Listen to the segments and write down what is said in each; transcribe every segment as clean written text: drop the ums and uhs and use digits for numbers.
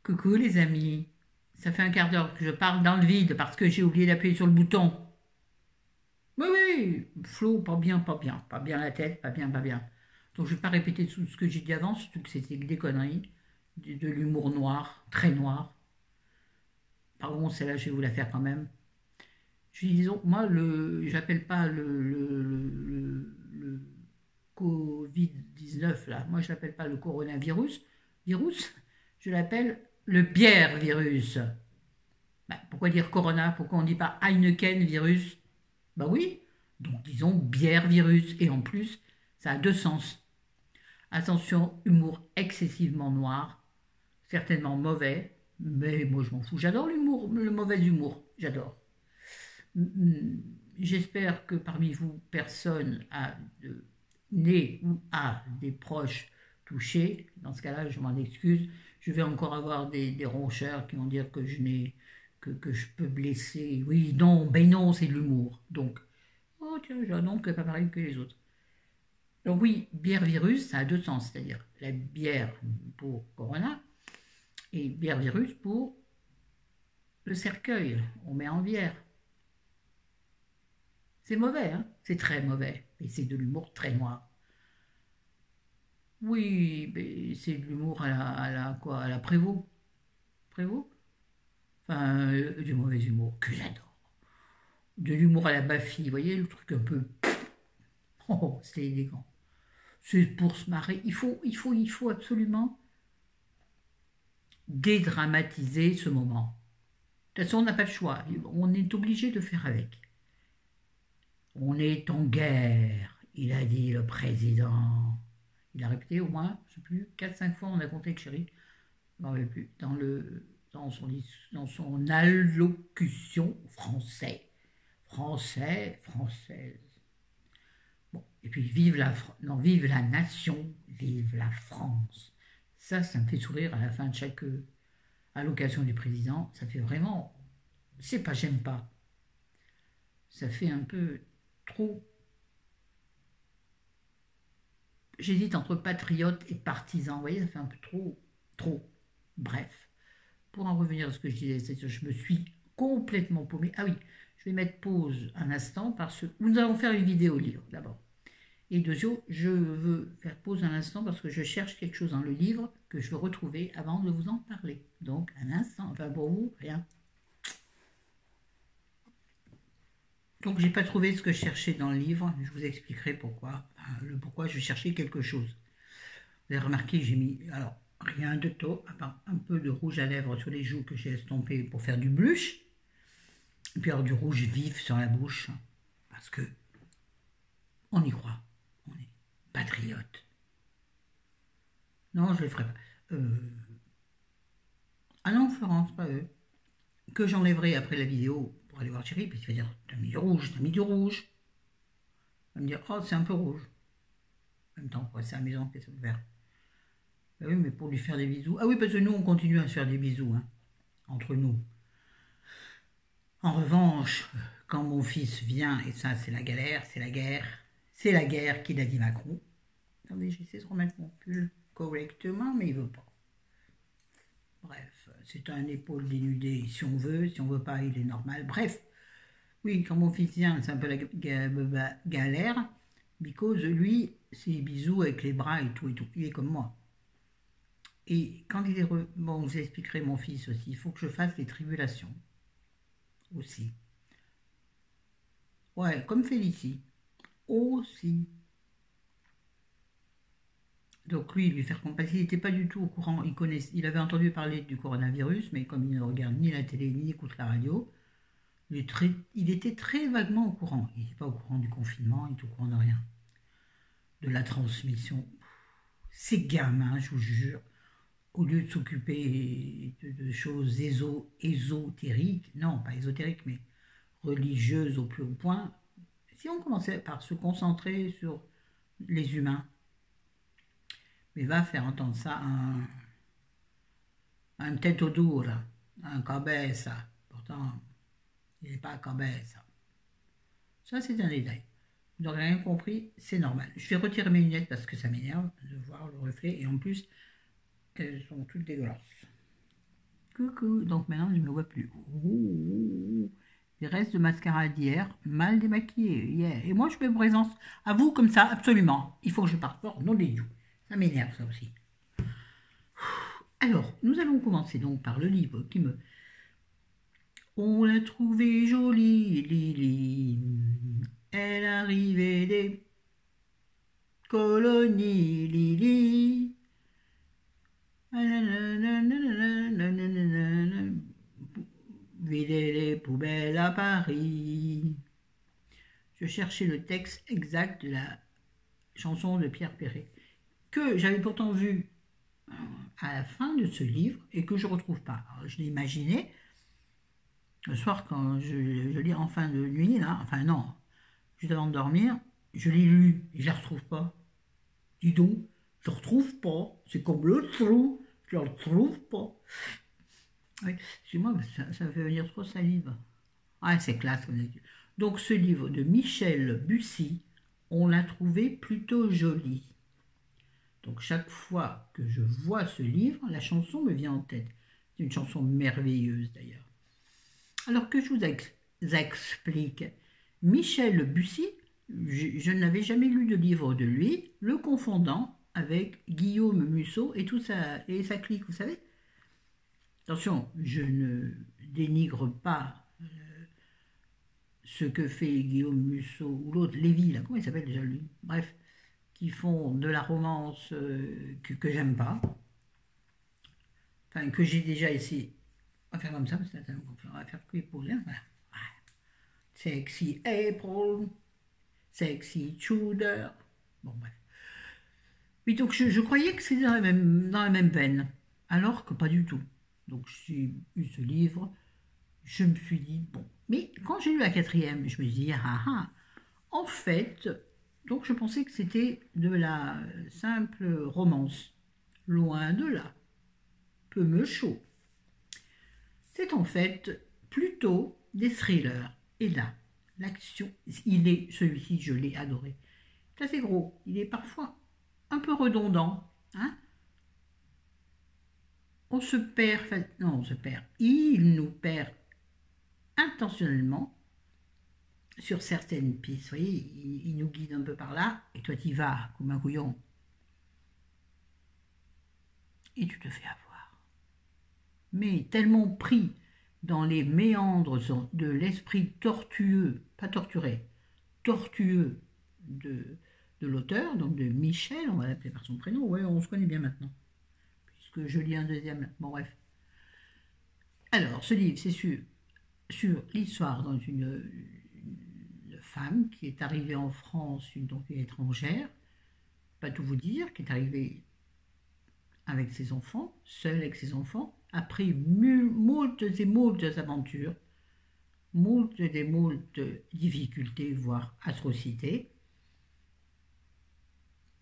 Coucou les amis, ça fait un quart d'heure que je parle dans le vide parce que j'ai oublié d'appuyer sur le bouton. Oui, oui, Flo, pas bien, pas bien, pas bien la tête, pas bien, pas bien. Donc je ne vais pas répéter tout ce que j'ai dit avant, surtout que c'était des conneries, de l'humour noir, très noir. Pardon, celle-là, je vais vous la faire quand même. Je dis, disons, moi, j'appelle pas le Covid-19, là, moi je l'appelle pas le virus, je l'appelle le bière virus. Bah, pourquoi dire Corona? Pourquoi on ne dit pas Heineken virus? Bah oui, donc disons bière virus. Et en plus, ça a deux sens. Attention, humour excessivement noir, certainement mauvais, mais moi je m'en fous. J'adore l'humour, le mauvais humour, j'adore. J'espère que parmi vous, personne a né ou a des proches touchés. Dans ce cas-là, je m'en excuse. Je vais encore avoir des roncheurs qui vont dire que je n'ai que je peux blesser. Oui, non, ben non, c'est de l'humour. Donc, oh tiens, j'ai un nom qui n'est pas pareil que les autres. Donc oui, bière virus, ça a deux sens, c'est-à-dire la bière pour Corona et bière virus pour le cercueil. On met en bière. C'est mauvais, hein? C'est très mauvais. Et c'est de l'humour très noir. Oui, mais c'est de l'humour quoi, à la Prévost. Prévost? Enfin, du mauvais humour que j'adore. De l'humour à la Baffy, vous voyez, le truc un peu. Oh, c'est élégant. C'est pour se marrer. Il faut absolument dédramatiser ce moment. De toute façon, on n'a pas le choix. On est obligé de faire avec. On est en guerre, il a dit le président. Il a répété au moins, je ne sais plus, 4-5 fois, on a compté avec Chéri, je ne me rappelle plus, dans son allocution français. Français, française. Bon, et puis vive la nation, vive la France. Ça me fait sourire à la fin de chaque allocation du président. Ça fait vraiment, c'est pas j'aime pas. Ça fait un peu trop. J'hésite entre patriote et partisan. Vous voyez, ça fait un peu trop, trop. Bref, pour en revenir à ce que je disais, c'est que je me suis complètement paumé. Ah oui, je vais mettre pause un instant parce que nous allons faire une vidéo livre d'abord. Et deuxièmement, je veux faire pause un instant parce que je cherche quelque chose dans le livre que je veux retrouver avant de vous en parler. Donc, un instant. Enfin, pour vous, rien. Donc, j'ai pas trouvé ce que je cherchais dans le livre. Je vous expliquerai pourquoi. Enfin, le pourquoi je cherchais quelque chose. Vous avez remarqué, j'ai mis, alors, rien de tôt, à part un peu de rouge à lèvres sur les joues que j'ai estompé pour faire du blush. Et puis alors du rouge vif sur la bouche, parce que on y croit, on est patriote. Non, je ne le ferai pas. Ah non, Florence, pas eux. Que j'enlèverai après la vidéo pour aller voir Thierry, parce qu'il va dire, t'as mis du rouge, t'as mis du rouge. Il va me dire, oh, c'est un peu rouge. En même temps, c'est amusant que ça me faire. Ben oui, mais pour lui faire des bisous. Ah oui, parce que nous, on continue à se faire des bisous, hein, entre nous. En revanche, quand mon fils vient, et ça, c'est la galère, c'est la guerre qu'il a dit Macron. Attendez, j'essaie de remettre mon pull correctement, mais il veut pas. Bref, c'est un épaule dénudée si on veut pas, il est normal. Bref, oui, quand mon fils vient, c'est un peu la galère, because lui, c'est bisous avec les bras et tout, il est comme moi. Et quand il est bon, vous expliquerez mon fils aussi, il faut que je fasse les tribulations aussi. Ouais, comme Félicie aussi. Donc lui faire comprendre, il n'était pas du tout au courant, il avait entendu parler du coronavirus, mais comme il ne regarde ni la télé ni écoute la radio, il était très vaguement au courant. Il n'était pas au courant du confinement, il n'était au courant de rien. De la transmission. Ces gamins, je vous jure, au lieu de s'occuper de choses ésotériques, non, pas ésotériques, mais religieuses au plus haut point, si on commençait par se concentrer sur les humains, mais va faire entendre ça un tête au dure, un cabeza. Pourtant, il n'est pas cabeza. Ça, c'est un détail. Vous n'aurez rien compris, c'est normal. Je vais retirer mes lunettes parce que ça m'énerve de voir le reflet. Et en plus, elles sont toutes dégueulasses. Coucou. Donc maintenant, je ne me vois plus. Ouh. Des restes de mascara d'hier, mal démaquillé. Yeah. Et moi, je me présente à vous comme ça, absolument. Il faut que je parte fort, non les joues. Ça m'énerve, ça aussi. Alors, nous allons commencer donc par le livre qui me... On l'a trouvé jolie, Lily. Elle arrivait des colonies, Lily. Vider les poubelles à Paris. Je cherchais le texte exact de la chanson de Pierre Perret, que j'avais pourtant vu à la fin de ce livre et que je ne retrouve pas. Alors, je l'ai imaginé le soir quand je lis en fin de nuit, là, enfin non, juste avant de dormir, je l'ai lu et je ne la retrouve pas. Dis donc, je ne le retrouve pas. C'est comme le trou, je ne le retrouve pas. Oui, excusez-moi, ça me fait venir trop salive. Ah, c'est classe. Donc ce livre de Michel Bussy, on l'a trouvé plutôt joli. Donc chaque fois que je vois ce livre, la chanson me vient en tête. C'est une chanson merveilleuse d'ailleurs. Alors que je vous explique, Michel Bussy, je n'avais jamais lu de livre de lui, le confondant avec Guillaume Musso et sa clique, vous savez. Attention, je ne dénigre pas ce que fait Guillaume Musso ou l'autre, Lévy, là, comment il s'appelle déjà lui? Bref, qui font de la romance que j'aime pas, enfin que j'ai déjà essayé. On va faire comme ça, parce que on va faire que épauler, voilà. Sexy April, sexy Tudor. Bon, bref. Oui, donc je croyais que c'était dans la même veine, alors que pas du tout. Donc j'ai eu ce livre, je me suis dit, bon. Mais quand j'ai lu la quatrième, je me suis dit, en fait, donc je pensais que c'était de la simple romance. Loin de là. Peu me chaud. C'est en fait plutôt des thrillers. Et là, l'action, celui-ci, je l'ai adoré. C'est assez gros. Il est parfois un peu redondant. Hein, on se perd. Il nous perd intentionnellement sur certaines pistes. Vous voyez, il nous guide un peu par là, et toi tu y vas comme un couillon. Et tu te fais avoir. Mais tellement pris dans les méandres de l'esprit tortueux, pas torturé, tortueux de l'auteur, donc de Michel, on va l'appeler par son prénom, ouais, on se connaît bien maintenant, puisque je lis un deuxième, bon bref. Alors, ce livre, c'est sur l'histoire d'une femme qui est arrivée en France, donc étrangère, pas tout vous dire, qui est arrivée avec ses enfants, seule avec ses enfants, après moult et moult aventures, moult et moult difficultés, voire atrocités,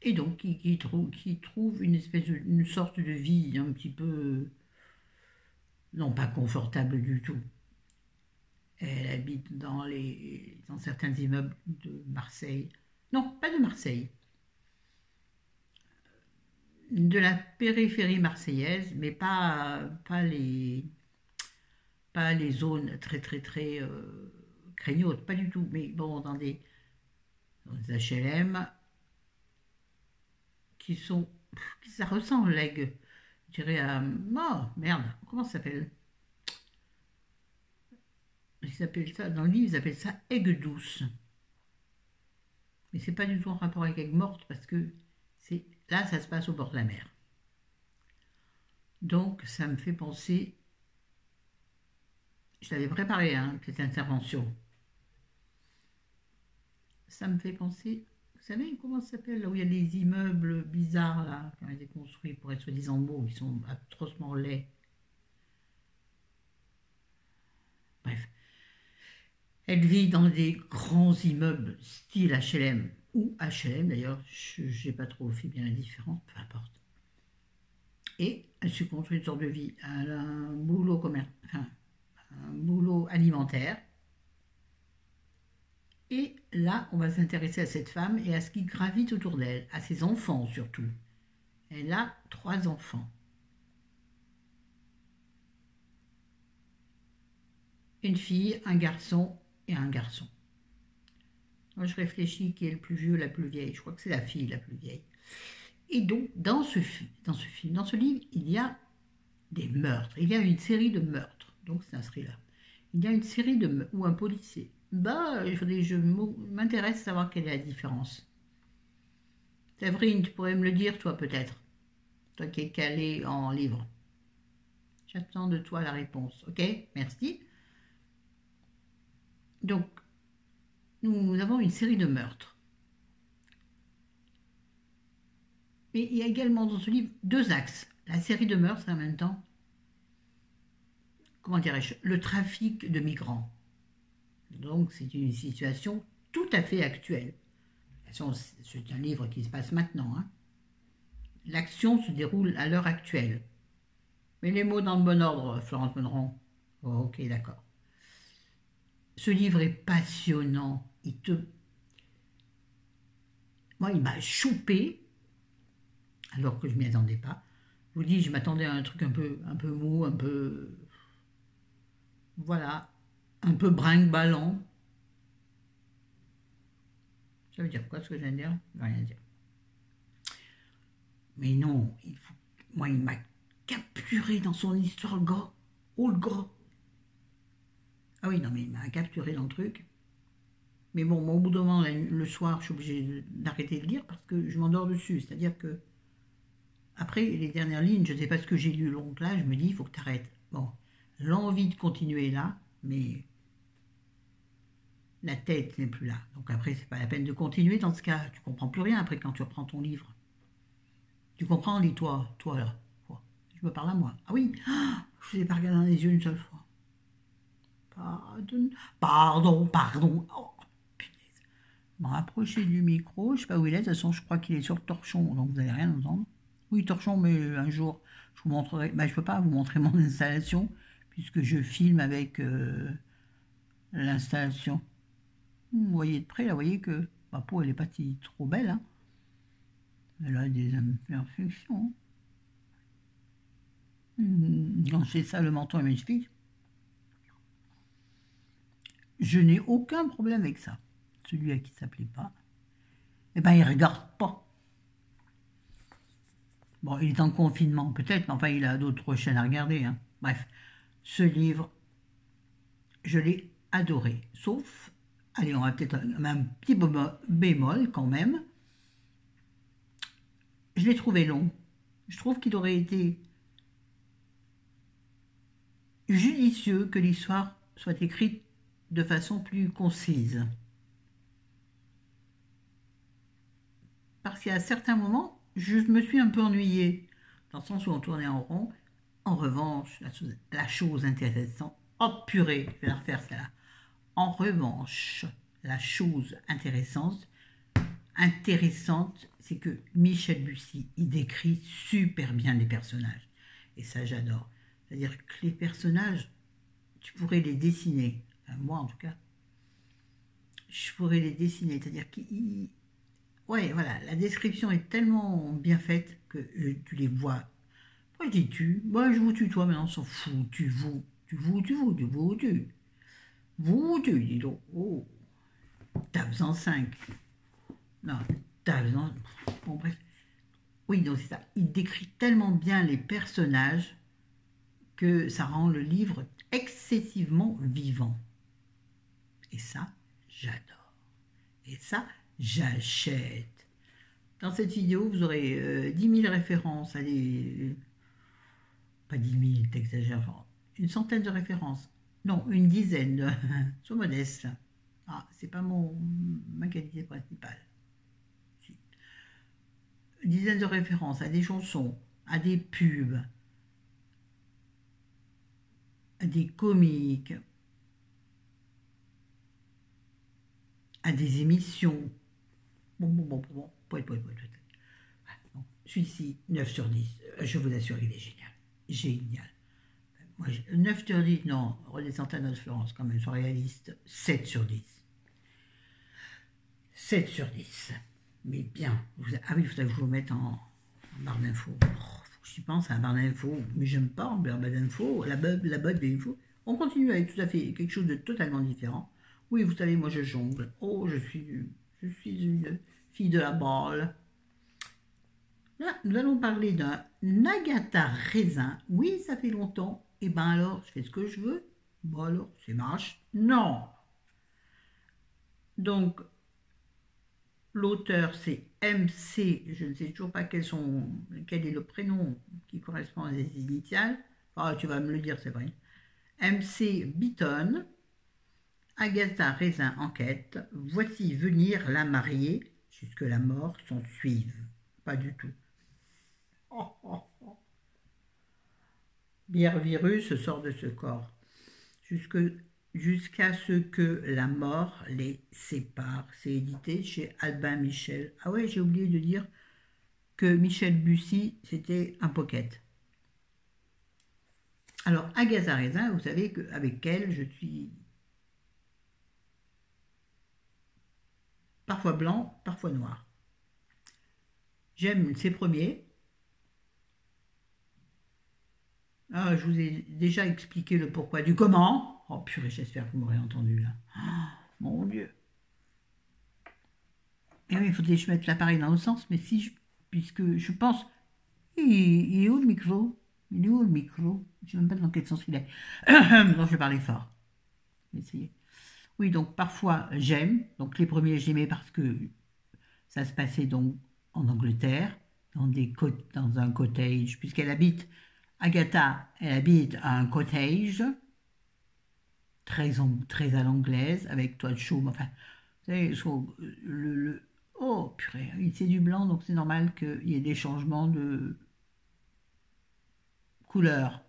et donc qui trouve une sorte de vie un petit peu, non pas confortable du tout. Elle habite dans certains immeubles de Marseille, non pas de Marseille, de la périphérie marseillaise, mais pas les zones très craignotes, pas du tout, mais bon, dans des HLM ça ressemble, je dirais à... Oh, merde, comment ça s'appelle? Dans le livre, ils appellent ça aigues douces. Mais c'est pas du tout en rapport avec aigues mortes, parce que là, ça se passe au bord de la mer. Donc, ça me fait penser... Je t'avais préparé cette intervention. Ça me fait penser... Vous savez comment ça s'appelle, là où il y a des immeubles bizarres, là, qui ont été construits pour être soi-disant beaux, qui sont atrocement laids. Bref. Elle vit dans des grands immeubles style HLM, ou HLM d'ailleurs, je n'ai pas trop fait bien la différence, peu importe. Et elle se construit une sorte de vie. Elle a un boulot un boulot alimentaire. Et là, on va s'intéresser à cette femme et à ce qui gravite autour d'elle, à ses enfants surtout. Elle a 3 enfants. une fille, un garçon et un garçon. Moi, je réfléchis qui est le plus vieux, la plus vieille. Je crois que c'est la fille la plus vieille. Et donc, dans ce livre, il y a des meurtres. Il y a une série de meurtres. Donc, c'est un thriller. Il y a une série de meurtres, ou un policier. Je m'intéresse à savoir quelle est la différence. Séverine, tu pourrais me le dire, toi, peut-être. Toi qui es calé en livre. J'attends de toi la réponse. Ok, merci. Donc, nous avons une série de meurtres. Mais il y a également dans ce livre 2 axes. La série de meurtres et en même temps, comment dirais-je, le trafic de migrants. Donc c'est une situation tout à fait actuelle. De toute façon, c'est un livre qui se passe maintenant. Hein. L'action se déroule à l'heure actuelle. Mais les mots dans le bon ordre, Florence Monneron. Oh, ok, d'accord. Ce livre est passionnant. Moi, il m'a chopé, alors que je ne m'y attendais pas. Je vous dis, je m'attendais à un truc un peu mou, un peu... Voilà, un peu brinque-ballant. Ça veut dire quoi ce que je viens de dire? Je ne veux rien dire. Mais non, moi, il m'a capturé dans son histoire, le gars. Oh, le gars. Ah oui, non, mais il m'a capturé dans le truc. Mais bon, au bout d'un moment, le soir, je suis obligée d'arrêter de lire parce que je m'endors dessus. C'est-à-dire que, après les dernières lignes, je ne sais pas ce que j'ai lu, donc là, je me dis, il faut que tu arrêtes. Bon, l'envie de continuer là, mais la tête n'est plus là. Donc après, c'est pas la peine de continuer dans ce cas. Tu comprends plus rien après quand tu reprends ton livre. Tu comprends, lis-toi, toi là. Je me parle à moi. Ah oui, je ne l'ai pas regardé dans les yeux une seule fois. Pardon. Oh, punaise. Je me rapprocher du micro, je ne sais pas où il est. De toute façon, je crois qu'il est sur le torchon, donc vous n'allez rien entendre. Oui, torchon, mais un jour, je vous montrerai. Je ne peux pas vous montrer mon installation, puisque je filme avec l'installation. Vous voyez de près, là, vous voyez que ma peau, elle n'est pas trop belle. Hein. Elle a des imperfections. Non, c'est ça, le menton est magnifique. Je n'ai aucun problème avec ça. Celui à qui ça ne plaît pas, eh ben, il ne regarde pas. Bon, il est en confinement, peut-être, mais enfin, il a d'autres chaînes à regarder. Hein. Bref, ce livre, je l'ai adoré. Sauf, allez, on va peut-être un petit bémol quand même. Je l'ai trouvé long. Je trouve qu'il aurait été judicieux que l'histoire soit écrite de façon plus concise. Parce qu'à certains moments, je me suis un peu ennuyée, dans le sens où on tournait en rond. En revanche, la chose intéressante... Oh purée, je vais la refaire celle-là. En revanche, la chose intéressante, c'est que Michel Bussy, il décrit super bien les personnages. Et ça, j'adore. C'est-à-dire que les personnages, tu pourrais les dessiner. Enfin, moi, en tout cas, je pourrais les dessiner. C'est-à-dire qu'ils... Ouais, voilà, la description est tellement bien faite que tu les vois. Moi, je dis tu. Moi, je vous tutoie, maintenant, on s'en fout. Tu, dis donc. Oh, t'as besoin 5. Non, t'as besoin... Bon, bref. Oui, donc c'est ça. Il décrit tellement bien les personnages que ça rend le livre excessivement vivant. Et ça, j'adore. Et ça, j'achète. Dans cette vidéo, vous aurez 10 000 références. Allez, pas 10 000, t'exagères. Une centaine de références. Non, une dizaine. Sois modeste. Ah, c'est pas ma qualité principale. Une dizaine de références à des chansons, à des pubs, à des comiques, à des émissions. Bon. Celui-ci, 9 sur 10. Je vous assure, il est génial. Génial. Moi, 9 sur 10, non, redescente à notre Florence, quand même, sois réaliste. 7 sur 10. 7 sur 10. Mais bien. Ah oui, il faudrait que je vous mette en barre d'infos. Oh, faut que j'y pense à la barre d'infos. Mais j'aime pas en barre d'infos. La barre d'infos. On continue avec tout à fait quelque chose de totalement différent. Oui, vous savez, moi je jongle. Oh, je suis une fille de la balle. Là, nous allons parler d'un Agatha raisin. Oui, ça fait longtemps. Et ben alors, je fais ce que je veux. Bon alors, c'est marche. Non. Donc, l'auteur c'est MC. Je ne sais toujours pas quel est le prénom qui correspond à des initiales. Ah, tu vas me le dire, c'est vrai. MC Beaton. Agatha raisin enquête. Voici venir la mariée jusque la mort s'en suive. Pas du tout. Oh, oh, oh. Bière virus sort de ce corps. Jusqu'à ce que la mort les sépare. C'est édité chez Albin Michel. Ah ouais, j'ai oublié de dire que Michel Bussy, c'était un pocket. Alors, Agatha raisin, vous savez qu'avec elle, je suis parfois blanc, parfois noir. J'aime ses premiers. Ah, je vous ai déjà expliqué le pourquoi du comment. Oh purée, j'espère que vous m'aurez entendu là. Oh, mon Dieu. Et oui, il faudrait que je mette l'appareil dans le sens, mais puisque je pense... Il est où le micro? Il est où le micro? Je ne sais même pas dans quel sens il est. Non, je vais parler fort. Je vais essayer. Oui, donc parfois j'aime. Donc les premiers j'aimais parce que ça se passait donc en Angleterre, dans un cottage, puisqu'elle habite... Agatha, elle habite à un cottage, très à l'anglaise, avec toit de chaume, enfin, vous savez, oh purée, c'est du blanc, donc c'est normal qu'il y ait des changements de couleur.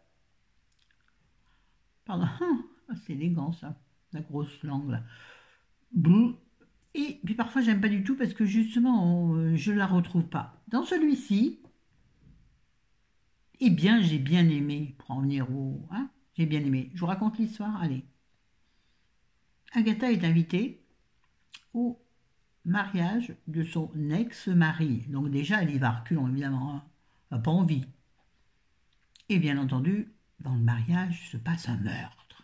Pardon, c'est élégant ça, la grosse langue là. Et puis parfois j'aime pas du tout parce que justement, je la retrouve pas. Dans celui-ci, eh bien, j'ai bien aimé, pour en venir au... Hein, j'ai bien aimé. Je vous raconte l'histoire, allez. Agatha est invitée au mariage de son ex-mari. Donc déjà, elle y va reculons, évidemment. Hein. Elle n'a pas envie. Et bien entendu, dans le mariage se passe un meurtre.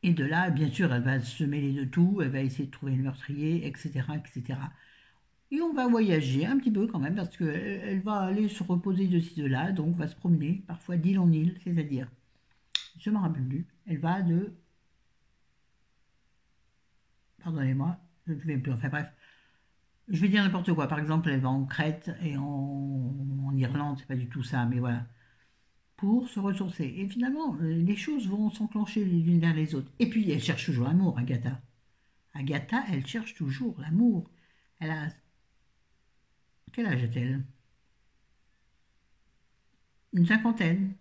Et de là, bien sûr, elle va se mêler de tout, elle va essayer de trouver le meurtrier, etc., etc. Et on va voyager un petit peu quand même, parce qu'elle va aller se reposer de ci, de là, donc va se promener, parfois d'île en île, c'est-à-dire, je ne me rappelle plus, elle va de... Pardonnez-moi, je ne me souviens plus, enfin bref, je vais dire n'importe quoi, par exemple, elle va en Crète et en Irlande, c'est pas du tout ça, mais voilà, pour se ressourcer. Et finalement, les choses vont s'enclencher les unes vers les autres. Et puis, elle cherche toujours l'amour, Agatha. Agatha, elle cherche toujours l'amour. Elle a... Quel âge a-t-elle? Une cinquantaine.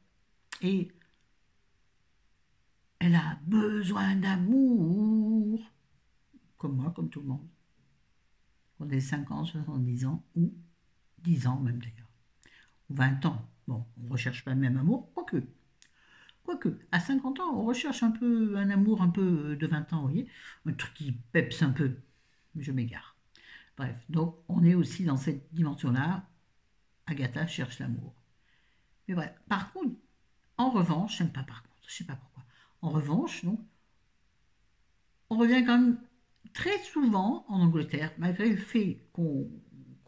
Et elle a besoin d'amour. Comme moi, comme tout le monde. Pour des 50, 70 ans, ou 10 ans même d'ailleurs. Ou 20 ans. Bon, on ne recherche pas le même amour, quoique. Quoique, à 50 ans, on recherche un peu un amour un peu de 20 ans, vous voyez. Un truc qui pepse un peu. Je m'égare. Bref, donc on est aussi dans cette dimension-là. Agatha cherche l'amour. Mais bref, par contre, en revanche, j'aime pas par contre, je sais pas pourquoi. En revanche, donc, on revient quand même très souvent en Angleterre, malgré le fait qu'on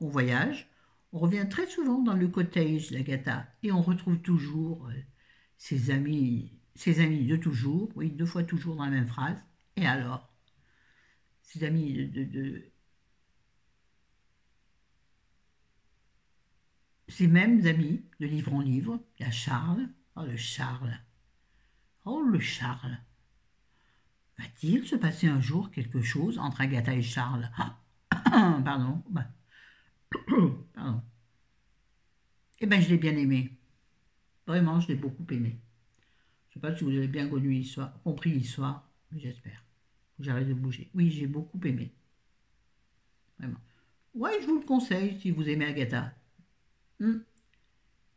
voyage, on revient très souvent dans le cottage d'Agatha et on retrouve toujours ses amis de toujours, oui, 2 fois toujours dans la même phrase. Et alors, ses amis ces mêmes amis, de livre en livre, il y a Charles, oh le Charles, oh le Charles. Va-t-il se passer un jour quelque chose entre Agatha et Charles? Pardon. Pardon. Eh bien, je l'ai bien aimé. Vraiment, je l'ai beaucoup aimé. Je ne sais pas si vous avez bien compris l'histoire, mais j'espère. J'arrête de bouger. Oui, j'ai beaucoup aimé. Vraiment. Ouais, je vous le conseille si vous aimez Agatha.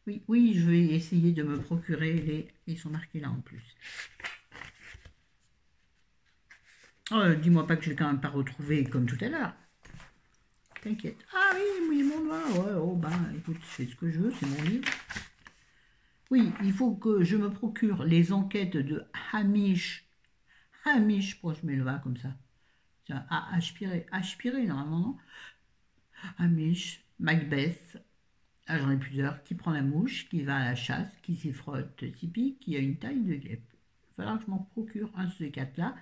Oui, oui, je vais essayer de me procurer les... Ils sont marqués là en plus. Oh, dis-moi pas que je vais quand même pas retrouver comme tout à l'heure. T'inquiète. Ah oui, mon doigt. Ouais, oh ben, écoute, je fais ce que je veux, c'est mon livre. Oui, il faut que je me procure les enquêtes de Hamish. Hamish, pourquoi je mets le va comme ça? Tiens, aspirer, aspirer normalement, non? Hamish, Macbeth, ah, j'en ai plusieurs, qui prend la mouche, qui va à la chasse, qui s'y frotte, typique, qui a une taille de guêpe. Il va falloir que je m'en procure un de ces quatre-là,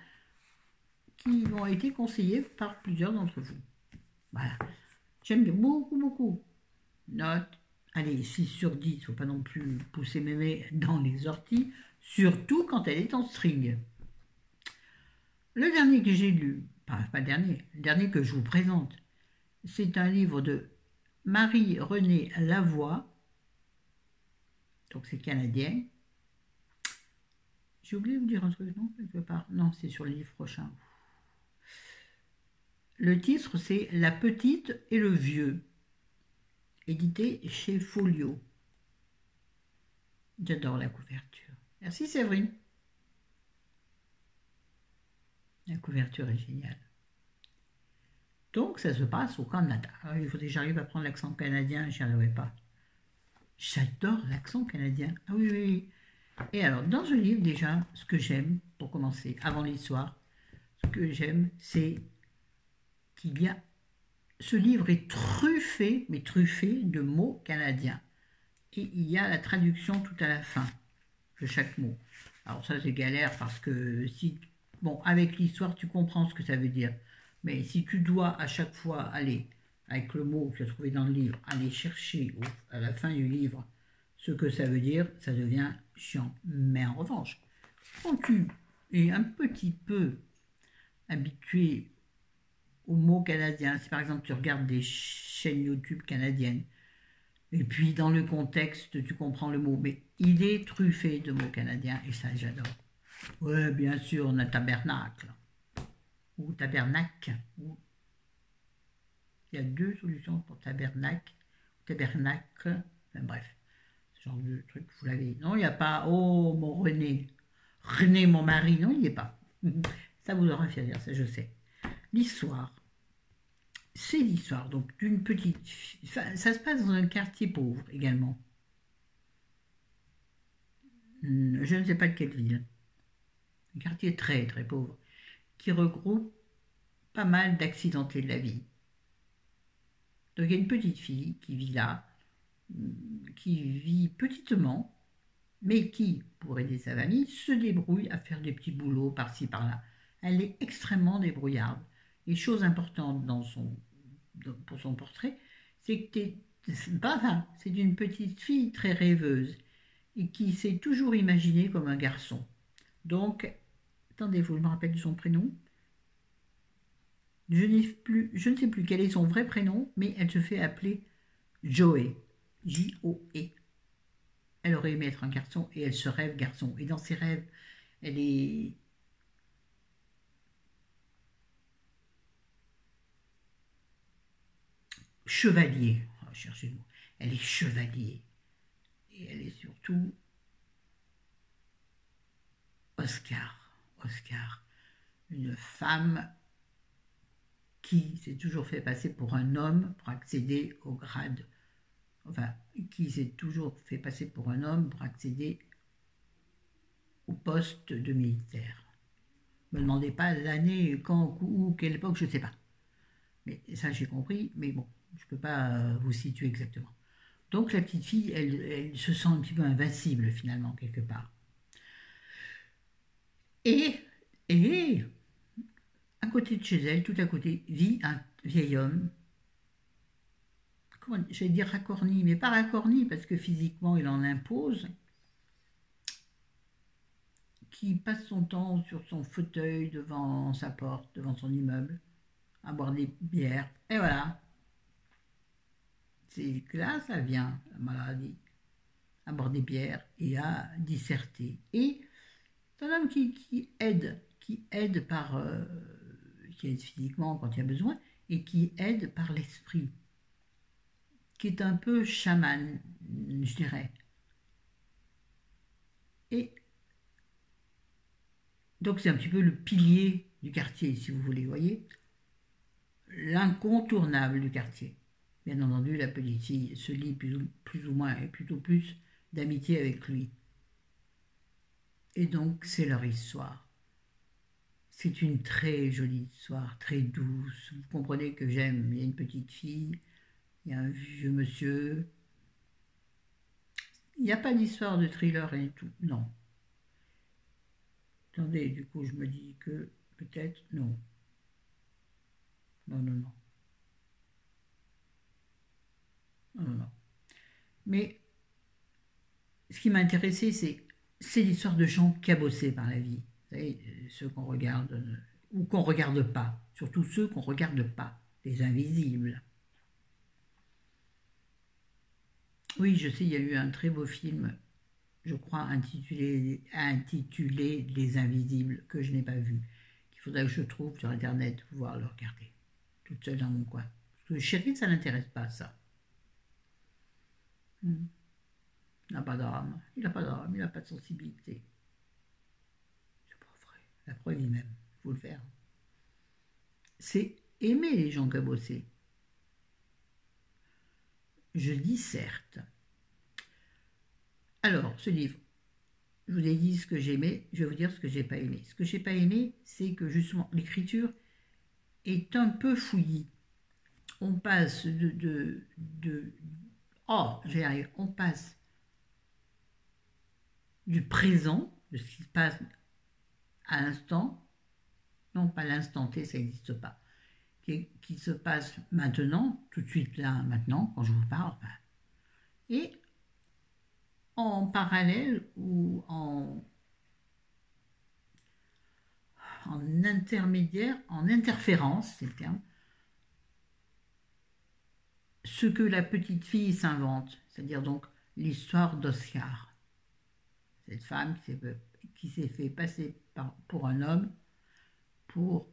qui ont été conseillés par plusieurs d'entre vous. Voilà. J'aime beaucoup, beaucoup. Note, allez, 6 sur 10, il ne faut pas non plus pousser mémé dans les orties, surtout quand elle est en string. Le dernier que j'ai lu, pas le dernier que je vous présente, c'est un livre de Marie-Renée Lavoie, donc c'est canadien. J'ai oublié de vous dire un truc, non, quelque part. Non, c'est sur le livre prochain. Le titre, c'est La petite et le vieux, édité chez Folio. J'adore la couverture. Merci Séverine. La couverture est géniale. Donc, ça se passe au Canada. Alors, il faut que j'arrive à prendre l'accent canadien, j'y arriverai pas. J'adore l'accent canadien. Ah oui, oui, oui. Et alors, dans ce livre, déjà, ce que j'aime, pour commencer, avant l'histoire, ce que j'aime, c'est qu'il y a... Ce livre est truffé, mais truffé de mots canadiens. Et il y a la traduction tout à la fin de chaque mot. Alors ça, c'est galère parce que si... Bon, avec l'histoire, tu comprends ce que ça veut dire. Mais si tu dois à chaque fois aller, avec le mot que tu as trouvé dans le livre, aller chercher à la fin du livre ce que ça veut dire, ça devient chiant. Mais en revanche, quand tu es un petit peu habitué aux mots canadiens, si par exemple tu regardes des chaînes YouTube canadiennes, et puis dans le contexte, tu comprends le mot, mais il est truffé de mots canadiens, et ça j'adore. Ouais, bien sûr, on a tabernacle, ou tabernacle, ou... il y a deux solutions pour tabernacle, tabernacle, enfin bref, ce genre de truc, vous l'avez. Non, il n'y a pas, oh mon René, René mon mari, non, il n'y est pas. Ça vous aura fait rire, ça je sais. L'histoire, c'est l'histoire donc d'une petite... Ça se passe dans un quartier pauvre également. Je ne sais pas de quelle ville. Un quartier très très pauvre qui regroupe pas mal d'accidentés de la vie. Donc il y a une petite fille qui vit là, qui vit petitement, mais qui, pour aider sa famille, se débrouille à faire des petits boulots par-ci par-là. Elle est extrêmement débrouillarde. Et chose importante pour son portrait, c'est que c'est une petite fille très rêveuse et qui s'est toujours imaginée comme un garçon. Donc, attendez-vous, je me rappelle de son prénom. Je ne sais plus quel est son vrai prénom, mais elle se fait appeler Joe. J-O-E. Elle aurait aimé être un garçon et elle se rêve garçon. Et dans ses rêves, elle est chevalier. Oh, cherchez le mot. Elle est chevalier. Et elle est surtout Oscar. Oscar. Une femme qui s'est toujours fait passer pour un homme pour accéder au grade. Enfin, qui s'est toujours fait passer pour un homme pour accéder au poste de militaire. Ne me demandez pas l'année, quand, où, quelle époque, je ne sais pas. Mais ça, j'ai compris, mais bon, je ne peux pas vous situer exactement. Donc la petite fille, elle se sent un petit peu invincible finalement, quelque part. Et, et à côté de chez elle, tout à côté, vit un vieil homme, j'allais dire racorni, mais pas racorni parce que physiquement il en impose, qui passe son temps sur son fauteuil devant sa porte, devant son immeuble, à boire des bières. Et voilà, c'est que là ça vient, la maladie, à boire des bières et à disserter. Et c'est un homme qui aide par, qui aide physiquement quand il y a besoin, et qui aide par l'esprit, qui est un peu chaman, je dirais. Et donc c'est un petit peu le pilier du quartier, si vous voulez, voyez, l'incontournable du quartier. Bien entendu, la petite fille se lie plus ou moins, et plutôt plus, d'amitié avec lui. Et donc, c'est leur histoire. C'est une très jolie histoire, très douce. Vous comprenez que j'aime. Il y a une petite fille, il y a un vieux monsieur. Il n'y a pas d'histoire de thriller et tout. Non. Attendez, du coup, je me dis que peut-être non. Non, non, non. Non, non, non. Mais ce qui m'a intéressé, c'est l'histoire de gens cabossés par la vie. Vous savez, ceux qu'on regarde ou qu'on regarde pas. Surtout ceux qu'on regarde pas. Les invisibles. Oui, je sais, il y a eu un très beau film, je crois, intitulé Les Invisibles, que je n'ai pas vu. Qu'il faudrait que je trouve sur Internet pour pouvoir le regarder. Toute seule dans mon coin. Parce que chérie, ça n'intéresse pas, ça. Hmm. Il n'a pas d'âme, il n'a pas d'âme, il n'a pas de sensibilité. C'est pas vrai. La preuve lui-même, il faut le faire. C'est aimer les gens cabossés. Je dis certes. Alors, ce livre, je vous ai dit ce que j'aimais, je vais vous dire ce que j'ai pas aimé. Ce que j'ai pas aimé, c'est que justement l'écriture est un peu fouillie. On passe oh, j'y arrive, on passe du présent, de ce qui se passe à l'instant, non pas l'instant T, ça n'existe pas, qui se passe maintenant, tout de suite là, maintenant, quand je vous parle, et en parallèle ou en intermédiaire, en interférence, c'est le terme, ce que la petite fille s'invente, c'est-à-dire donc l'histoire d'Oscar, cette femme qui s'est fait passer pour un homme pour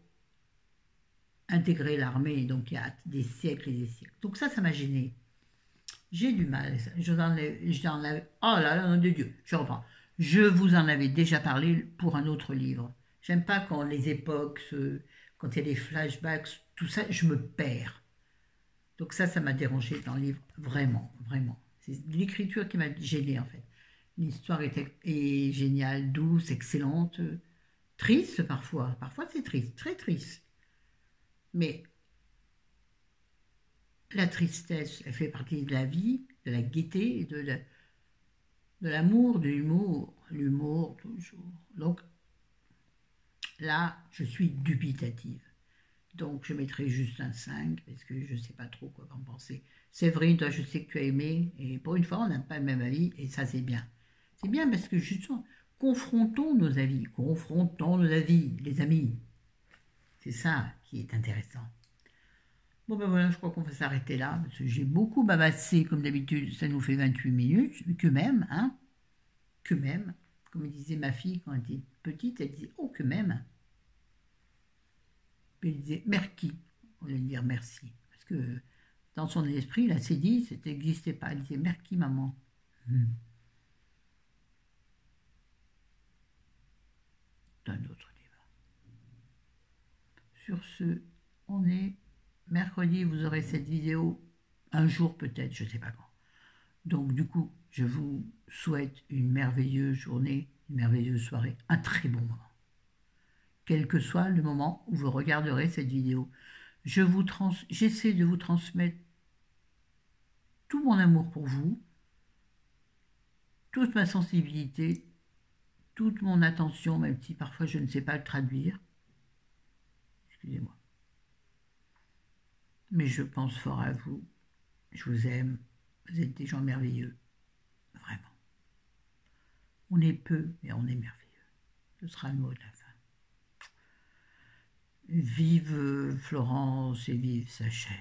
intégrer l'armée, donc il y a des siècles et des siècles. Donc ça m'a gêné. J'ai du mal. Oh là là, nom de Dieu, je reprends. Je vous en avais déjà parlé pour un autre livre. J'aime pas quand les époques, quand il y a des flashbacks, tout ça, je me perds. Donc ça m'a dérangé dans le livre, vraiment, vraiment. C'est l'écriture qui m'a gênée en fait. L'histoire est géniale, douce, excellente, triste parfois. Parfois c'est triste, très triste. Mais la tristesse, elle fait partie de la vie, de la gaieté, de l'amour, de l'humour. L'humour toujours. Donc là, je suis dubitative. Donc je mettrai juste un 5 parce que je ne sais pas trop quoi en penser. Séverine, toi je sais que tu as aimé et pour une fois on n'a pas le même avis et ça c'est bien. C'est bien parce que justement, confrontons nos avis, les amis. C'est ça qui est intéressant. Bon ben voilà, je crois qu'on va s'arrêter là parce que j'ai beaucoup babassé comme d'habitude, ça nous fait 28 minutes, mais que même, hein, que même, comme disait ma fille quand elle était petite, elle disait oh que même. Puis il disait merci, au lieu de dire merci. Parce que dans son esprit, là, c'est dit, ça n'existait pas. Elle disait merci, maman. D'un autre débat. Sur ce, on est mercredi, vous aurez cette vidéo un jour peut-être, je ne sais pas quand. Donc du coup, je vous souhaite une merveilleuse journée, une merveilleuse soirée, un très bon moment. Quel que soit le moment où vous regarderez cette vidéo, j'essaie de vous transmettre tout mon amour pour vous, toute ma sensibilité, toute mon attention, même si parfois je ne sais pas le traduire. Excusez-moi. Mais je pense fort à vous. Je vous aime. Vous êtes des gens merveilleux. Vraiment. On est peu, mais on est merveilleux. Ce sera le mot de la fin. Vive Florence et vive sa chaîne.